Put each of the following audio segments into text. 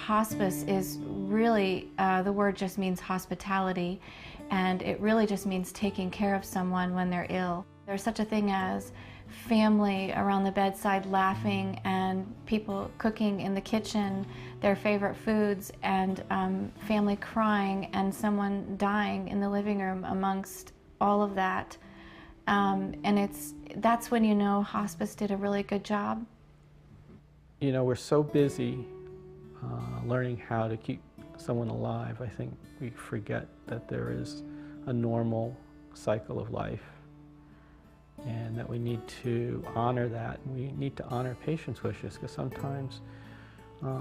Hospice is really, the word just means hospitality, and it really just means taking care of someone when they're ill. There's such a thing as family around the bedside laughing and people cooking in the kitchen their favorite foods, and family crying and someone dying in the living room amongst all of that. And that's when you know hospice did a really good job. You know, we're so busy learning how to keep someone alive. I think we forget that there is a normal cycle of life, and that we need to honor that. We need to honor patients' wishes, because sometimes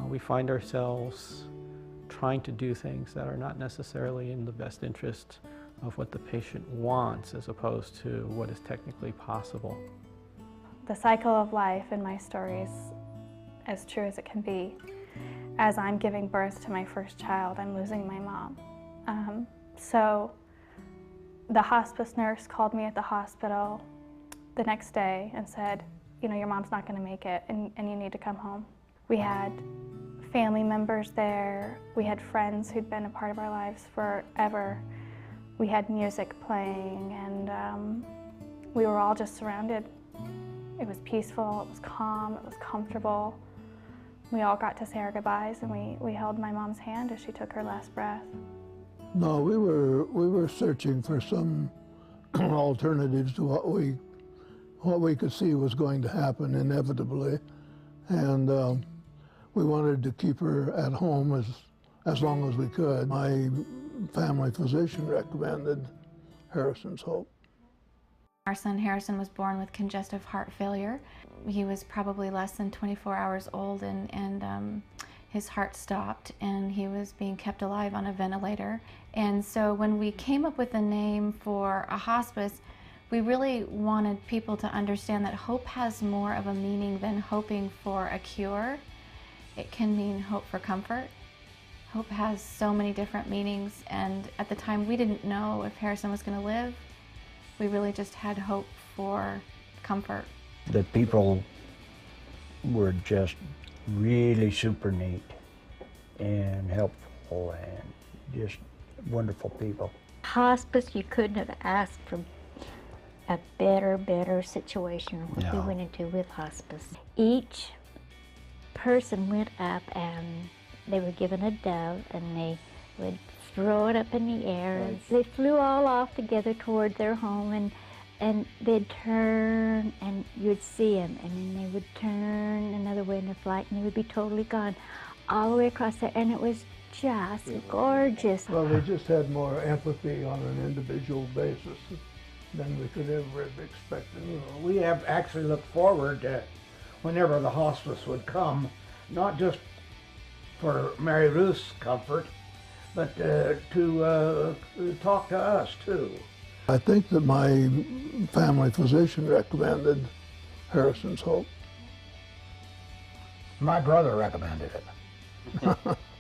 we find ourselves trying to do things that are not necessarily in the best interest of what the patient wants, as opposed to what is technically possible. The cycle of life in my story is as true as it can be. As I'm giving birth to my first child, I'm losing my mom. So the hospice nurse called me at the hospital the next day and said, you know, your mom's not going to make it, and you need to come home. We had family members there. We had friends who'd been a part of our lives forever. We had music playing, and we were all just surrounded. It was peaceful, it was calm, it was comfortable. We all got to say our goodbyes, and we held my mom's hand as she took her last breath. No, we were searching for some alternatives to what we could see was going to happen inevitably, and we wanted to keep her at home as long as we could. My family physician recommended Harrison's Hope. Our son Harrison was born with congestive heart failure. He was probably less than 24 hours old, and his heart stopped, and he was being kept alive on a ventilator. And so when we came up with a name for a hospice, we really wanted people to understand that hope has more of a meaning than hoping for a cure. It can mean hope for comfort. Hope has so many different meanings, and at the time we didn't know if Harrison was going to live. We really just had hope for comfort. The people were just really super neat and helpful and just wonderful people. Hospice, you couldn't have asked for a better situation than what we went into with hospice. Each person went up and they were given a dove, and they would throw it up in the air. And they flew all off together toward their home, and they'd turn, and you'd see them, and then they would turn another way in the flight, and they would be totally gone all the way across there, and it was just gorgeous. Well, they just had more empathy on an individual basis than we could ever have expected. We have actually looked forward to whenever the hospice would come, not just for Mary Ruth's comfort, but to talk to us too. I think that my family physician recommended Harrison's Hope. My brother recommended it.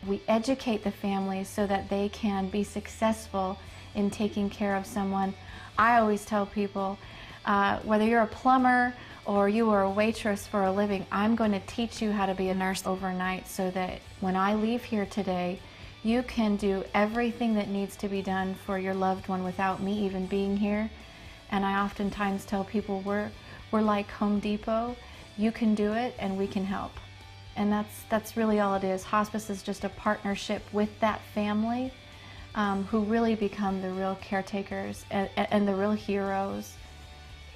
We educate the families so that they can be successful in taking care of someone. I always tell people, whether you're a plumber or you are a waitress for a living, I'm going to teach you how to be a nurse overnight, so that when I leave here today, you can do everything that needs to be done for your loved one without me even being here. And I oftentimes tell people we're like Home Depot. You can do it and we can help. And that's really all it is. Hospice is just a partnership with that family, who really become the real caretakers and the real heroes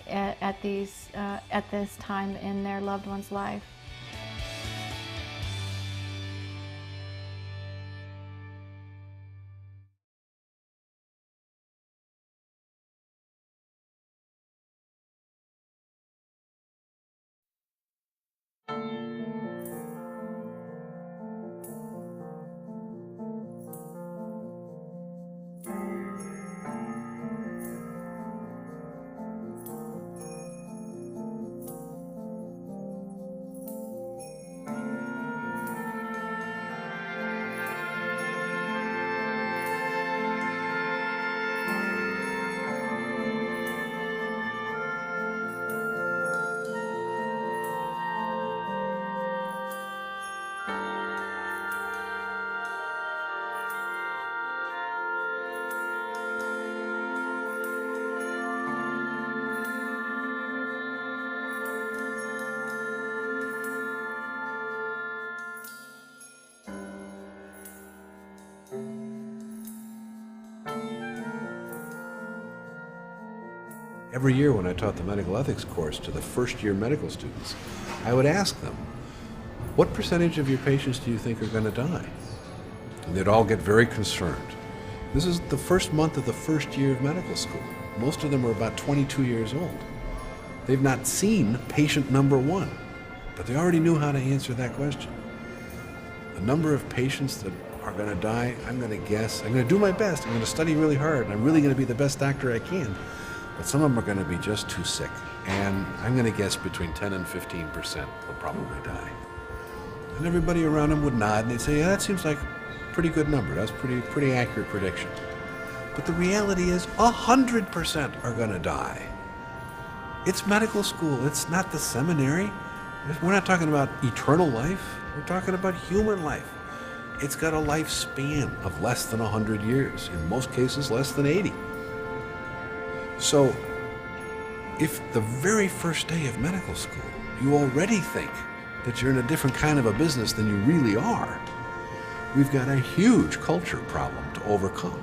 at this time in their loved one's life. Every year when I taught the medical ethics course to the first-year medical students, I would ask them, what percentage of your patients do you think are going to die? And they'd all get very concerned. This is the first month of the first year of medical school. Most of them were about 22 years old. They've not seen patient number one, but they already knew how to answer that question. The number of patients that are going to die, I'm going to guess, I'm going to do my best, I'm going to study really hard, and I'm really going to be the best doctor I can, but some of them are going to be just too sick, and I'm going to guess between 10 and 15% will probably die. And everybody around them would nod, and they'd say, yeah, that seems like a pretty good number, that's pretty accurate prediction. But the reality is 100% are going to die. It's medical school, it's not the seminary. We're not talking about eternal life, we're talking about human life. It's got a lifespan of less than 100 years, in most cases less than 80. So, if the very first day of medical school, you already think that you're in a different kind of a business than you really are, we've got a huge culture problem to overcome.